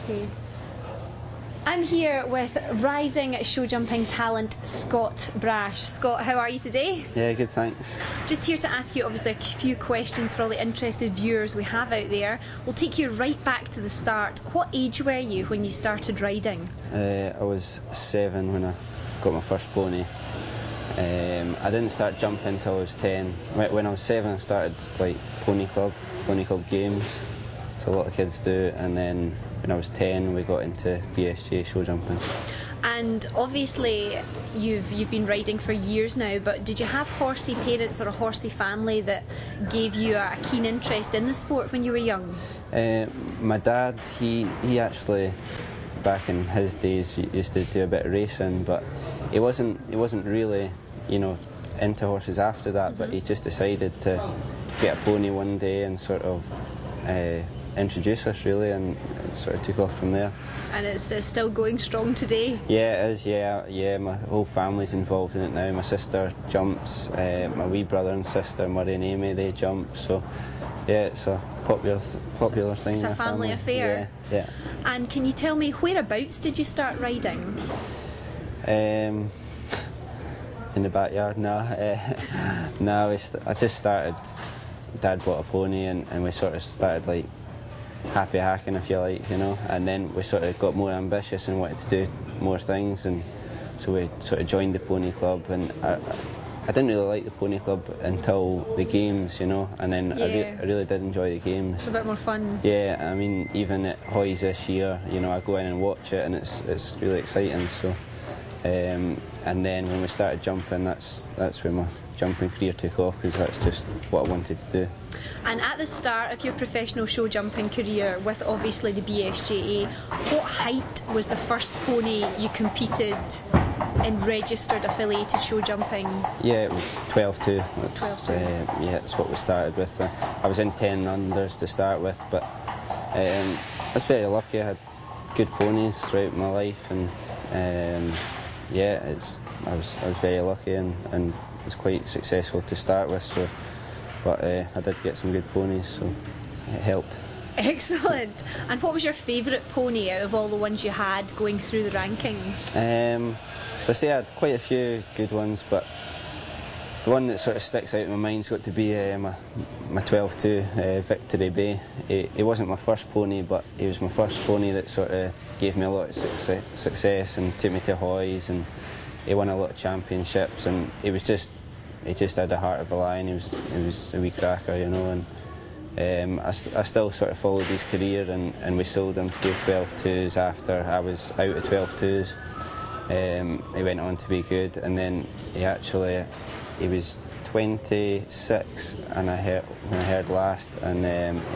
Okay. I'm here with rising show jumping talent Scott Brash. Scott, how are you today? Yeah, good, thanks. Just here to ask you obviously a few questions for all the interested viewers we have out there. We'll take you right back to the start. What age were you when you started riding? I was 7 when I got my first pony. I didn't start jumping until I was 10. When I was 7 I started like pony club games, so a lot of kids do, and then when I was 10 we got into BSJ show jumping. And obviously you've been riding for years now, but did you have horsey parents or a horsey family that gave you a keen interest in the sport when you were young? My dad, he actually back in his days used to do a bit of racing, but he wasn't really, you know, into horses after that. But he just decided to get a pony one day and sort of introduce us really, and it sort of took off from there. And it's still going strong today? Yeah, it is, yeah. My whole family's involved in it now. My sister jumps, my wee brother and sister, Murray and Amy, they jump, so yeah, it's a popular thing. It's a family affair. Yeah. And can you tell me, whereabouts did you start riding? In the backyard, no. I just started. Dad bought a pony and we sort of started like happy hacking, if you like, you know, and then we sort of got more ambitious and wanted to do more things, and so we sort of joined the pony club. And I didn't really like the pony club until the games, you know, and then I really did enjoy the games. It's a bit more fun. Yeah, I mean, even at Hoy's this year, you know, I go in and watch it and it's really exciting. So and then when we started jumping, that's when my jumping career took off, because that's just what I wanted to do. And at the start of your professional show jumping career with obviously the BSJA, what height was the first pony you competed in registered affiliated show jumping? Yeah, it was 12'2". That's what we started with. I was in 10 unders to start with, but I was very lucky. I had good ponies throughout my life, and I was very lucky and was quite successful to start with. So, but I did get some good ponies, so it helped. Excellent. And what was your favourite pony out of all the ones you had going through the rankings? So I say I had quite a few good ones, but the one that sort of sticks out in my mind's got to be my 12'2", Victory Bay. He wasn't my first pony, but he was my first pony that sort of gave me a lot of success and took me to Hoy's, and he won a lot of championships, and he just had the heart of a lion. He was a wee cracker, you know, and I still sort of followed his career, and we sold him to do 12'2s after I was out of 12'2s. He went on to be good, and then he was 26 and when I heard last, and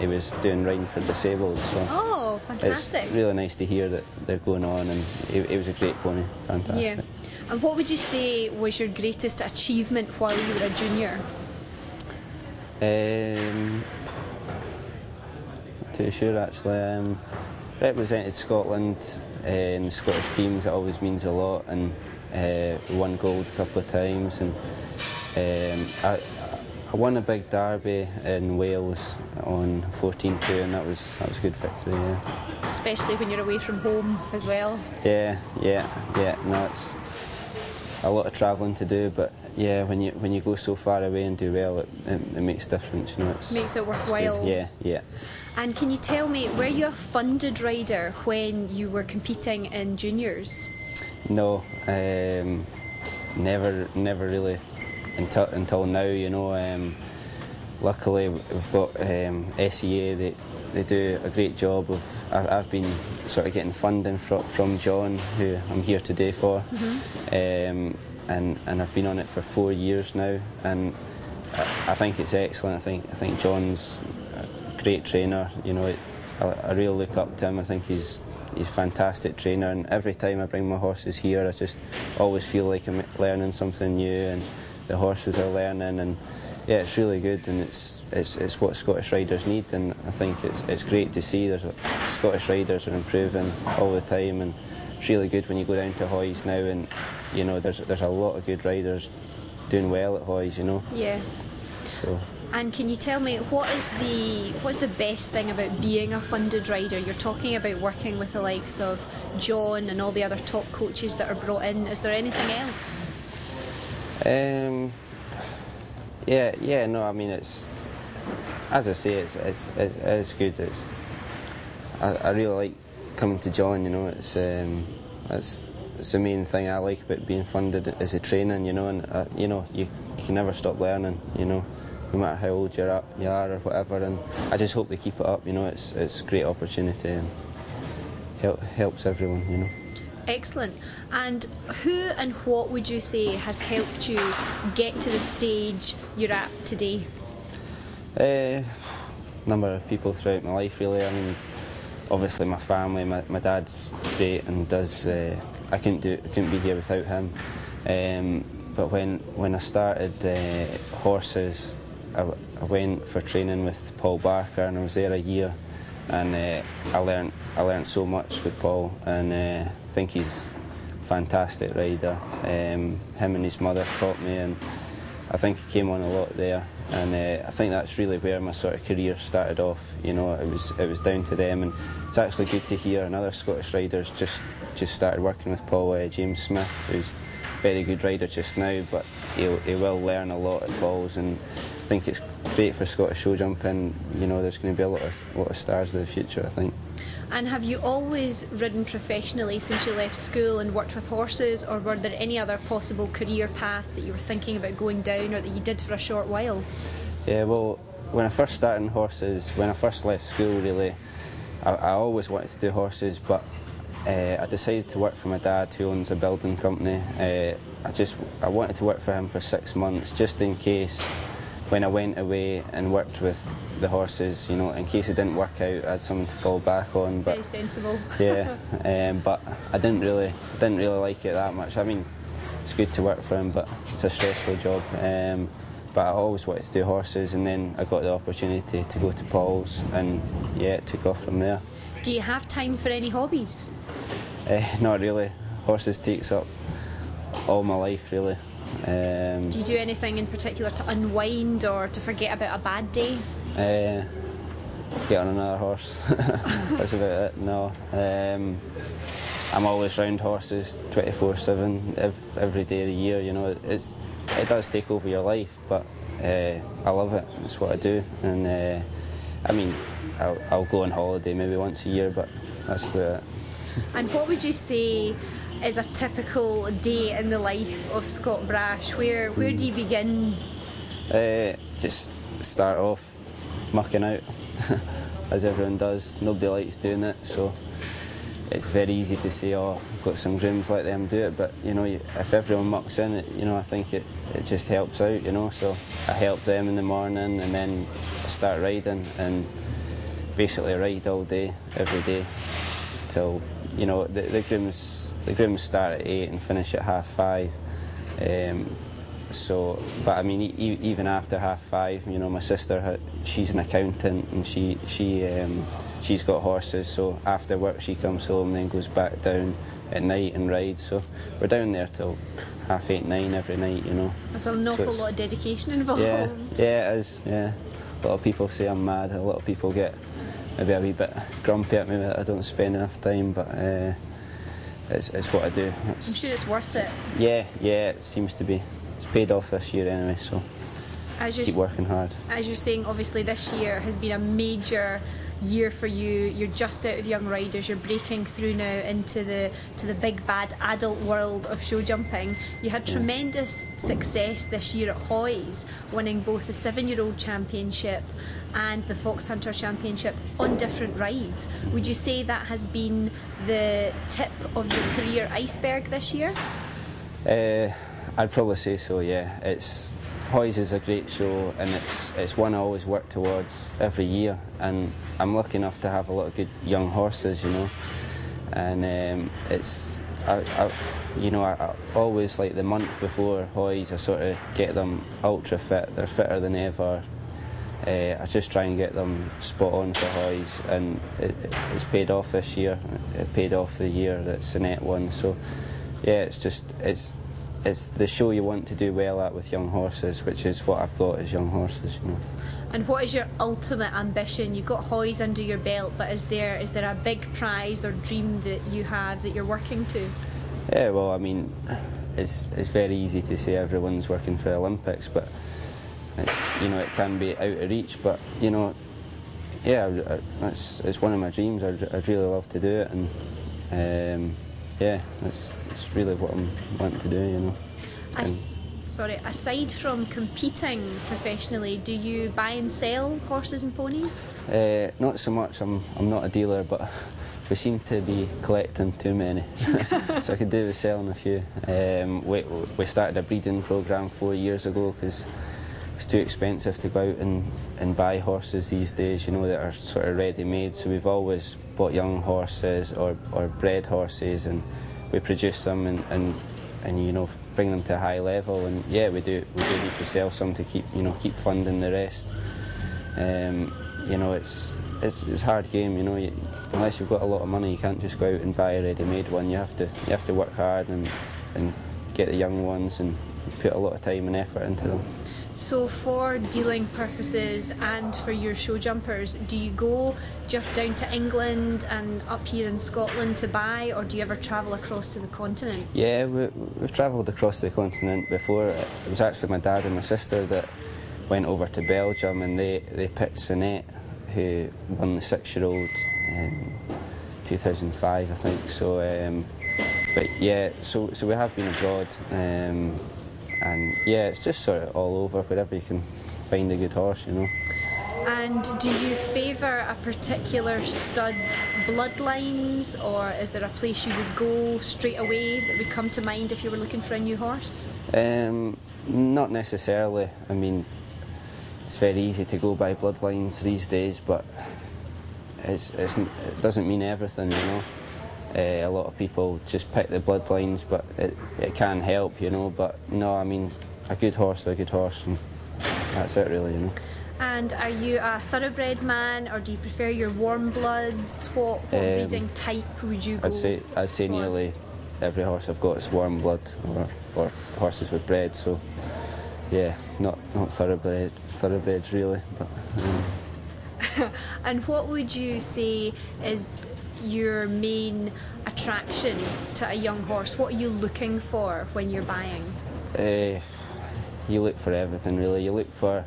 he was doing riding for disabled, so oh, fantastic. It's really nice to hear that they're going on, and he was a great pony, fantastic. Yeah. And what would you say was your greatest achievement while you were a junior? Not too sure actually. Represented Scotland in the Scottish teams, it always means a lot, and won gold a couple of times, and I won a big derby in Wales on 14'2", and that was a good victory, yeah. Especially when you're away from home as well. Yeah. No, it's a lot of travelling to do, but yeah, when you go so far away and do well, it makes a difference, you know. Makes it worthwhile. Yeah. And can you tell me, were you a funded rider when you were competing in juniors? No, never really until now, you know. Luckily we've got SEA. They do a great job of. I've been sort of getting funding from John, who I'm here today for, and I've been on it for 4 years now, and I think it's excellent. I think John's a great trainer. You know, I really look up to him. I think he's a fantastic trainer, and every time I bring my horses here, I just always feel like I'm learning something new, and the horses are learning, and yeah, it's really good, and it's what Scottish riders need, and I think it's great to see Scottish riders are improving all the time, and it's really good when you go down to Hoy's now, and you know there's a lot of good riders doing well at Hoy's, you know. Yeah. So And can you tell me what's the best thing about being a funded rider? You're talking about working with the likes of John and all the other top coaches that are brought in. Is there anything else? Yeah, no, I mean, it's, as I say, it's good. I really like coming to John, you know. It's the main thing I like about being funded is the training, you know, and you know, you can never stop learning, you know, no matter how old you are or whatever. And I just hope they keep it up, you know. It's a great opportunity and helps everyone, you know. Excellent. And who and what would you say has helped you get to the stage you're at today? Number of people throughout my life, really. I mean, obviously my family. My dad's great and does. I couldn't be here without him. But when I started horses, I went for training with Paul Barker, and I was there a year, and I learned so much with Paul, and I think he's a fantastic rider. Him and his mother taught me, and I think he came on a lot there, and I think that's really where my sort of career started off. You know, it was down to them, and it's actually good to hear another Scottish riders just started working with Paul. James Smith, who's a very good rider just now, but he will learn a lot at Paul's, and I think it's great for Scottish show jumping. You know, there's going to be a lot of stars in the future, I think. And have you always ridden professionally since you left school and worked with horses, or were there any other possible career paths that you were thinking about going down or that you did for a short while? Yeah, well, when I first started in horses, when I first left school, really, I always wanted to do horses, but I decided to work for my dad, who owns a building company. I wanted to work for him for 6 months, just in case when I went away and worked with the horses, you know, in case it didn't work out, I had something to fall back on. But very sensible. Yeah, but I didn't really like it that much. I mean, it's good to work for him, but it's a stressful job. But I always wanted to do horses, and then I got the opportunity to go to Paul's, and yeah, it took off from there. Do you have time for any hobbies? Not really. Horses takes up all my life, really. Do you do anything in particular to unwind or to forget about a bad day? Get on another horse. That's about it. No, I'm always round horses 24/7 every day of the year. You know, it does take over your life, but I love it. It's what I do, and I mean, I'll go on holiday maybe once a year, but that's about it. And what would you say is a typical day in the life of Scott Brash? Where do you begin? Just start off mucking out, as everyone does. Nobody likes doing it, so it's very easy to say, oh, I've got some grooms, let them do it, but you know, if everyone mucks in it, you know, I think it just helps out, you know. So I help them in the morning, and then I start riding, and basically ride all day, every day, till, you know, the grooms start at 8 and finish at 5:30. So, but I mean, even after 5:30, you know, my sister, she's an accountant, and she's got horses. So after work, she comes home, then goes back down at night and rides. So we're down there till 8:30, 9 every night, you know. There's an awful lot of dedication involved. Yeah, it is. Yeah, a lot of people say I'm mad. A lot of people get maybe a wee bit grumpy at me that I don't spend enough time, but it's what I do. I'm sure it's worth it. Yeah, it seems to be. It's paid off this year anyway, so keep working hard. As you're saying, obviously this year has been a major year for you. You're just out of young riders, you're breaking through now into the big bad adult world of show jumping. You had tremendous success this year at Hoy's, winning both the 7-year-old championship and the Fox Hunter championship on different rides. Would you say that has been the tip of your career iceberg this year? I'd probably say so, yeah. Hoy's is a great show, and it's one I always work towards every year, and I'm lucky enough to have a lot of good young horses, you know. And I always, like the month before Hoy's, I sort of get them ultra fit. They're fitter than ever. I just try and get them spot on for Hoy's, and it's paid off this year. It paid off the year that Sinet won. So yeah, it's it's the show you want to do well at with young horses, which is what I've got as young horses, you know. And what is your ultimate ambition? You've got Hoys under your belt, but is there a big prize or dream that you have that you're working to? Yeah, well, I mean, it's very easy to say everyone's working for the Olympics, but it's, you know, it can be out of reach. But you know, yeah, it's one of my dreams. I'd really love to do it, and yeah, it's really what I'm wanting to do, you know. Aside from competing professionally, do you buy and sell horses and ponies? Not so much. I'm not a dealer, but we seem to be collecting too many, so I could do with selling a few. We started a breeding programme 4 years ago because it's too expensive to go out and buy horses these days, you know, that are sort of ready-made. So we've always bought young horses or bred horses, and we produce them and you know, bring them to a high level. And yeah, we do need to sell some to keep funding the rest. You know, it's a hard game, you know. Unless you've got a lot of money, you can't just go out and buy a ready-made one. You have to work hard and get the young ones and put a lot of time and effort into them. So for dealing purposes and for your show jumpers, do you go just down to England and up here in Scotland to buy, or do you ever travel across to the continent? Yeah, we've travelled across the continent before. It was actually my dad and my sister that went over to Belgium, and they picked Sinet, who won the 6-year-old in 2005, I think. So, but yeah, so we have been abroad. And yeah, it's just sort of all over, wherever you can find a good horse, you know. And do you favour a particular stud's bloodlines, or is there a place you would go straight away that would come to mind if you were looking for a new horse? Not necessarily. I mean, it's very easy to go by bloodlines these days, but it doesn't mean everything, you know. A lot of people just pick the bloodlines, but it can help, you know. But no, I mean, a good horse, and that's it really, you know. And are you a thoroughbred man, or do you prefer your warm bloods? What breeding type would you go for? I'd say nearly every horse I've got is warm blood, or horses with bred. So yeah, not thoroughbreds really, but. And what would you say is your main attraction to a young horse? What are you looking for when you're buying? You look for everything really. You look for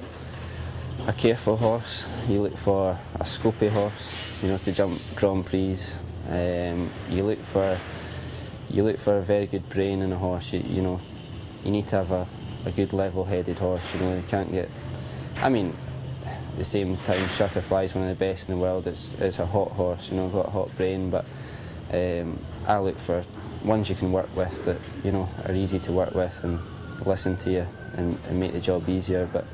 a careful horse, you look for a scopy horse, you know, to jump Grand Prix. You look for a very good brain in a horse. You know, you need to have a good level-headed horse, you know. You can't get, I mean, at the same time, Shutterfly is one of the best in the world. It's a hot horse, you know, got a hot brain, but I look for ones you can work with that, you know, are easy to work with and listen to you and make the job easier. But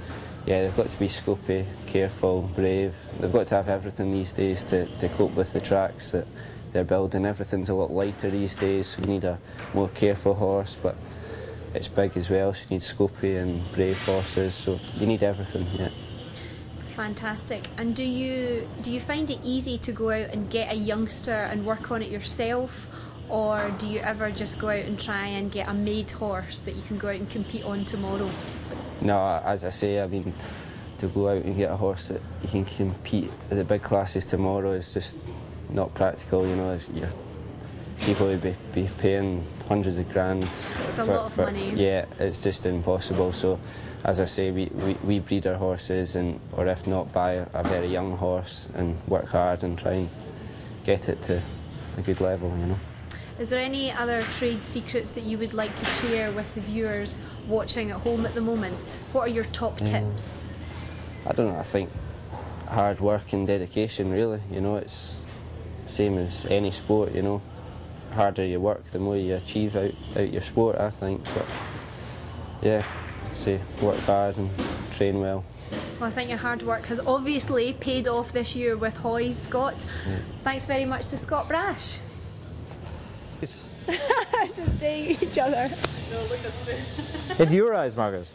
yeah, they've got to be scopy, careful, brave. They've got to have everything these days to cope with the tracks that they're building. Everything's a lot lighter these days, so you need a more careful horse, but it's big as well, so you need scopy and brave horses, so you need everything, yeah. Fantastic. And do you find it easy to go out and get a youngster and work on it yourself, or do you ever just go out and try and get a made horse that you can go out and compete on tomorrow? No, as I say, I mean, to go out and get a horse that you can compete at the big classes tomorrow is just not practical, you know. People would be paying hundreds of grand. It's a lot of money. Yeah, it's just impossible. So, as I say, we breed our horses, or if not, buy a very young horse and work hard and try and get it to a good level, you know. Is there any other trade secrets that you would like to share with the viewers watching at home at the moment? What are your top tips? I don't know, I think hard work and dedication, really. You know, it's the same as any sport, you know. The harder you work, the more you achieve out your sport, I think. But yeah, say work hard and train well. Well, I think your hard work has obviously paid off this year with Hoys, Scott. Yeah. Thanks very much to Scott Brash. Just dating each other. No, look at this. Into your eyes, Margaret.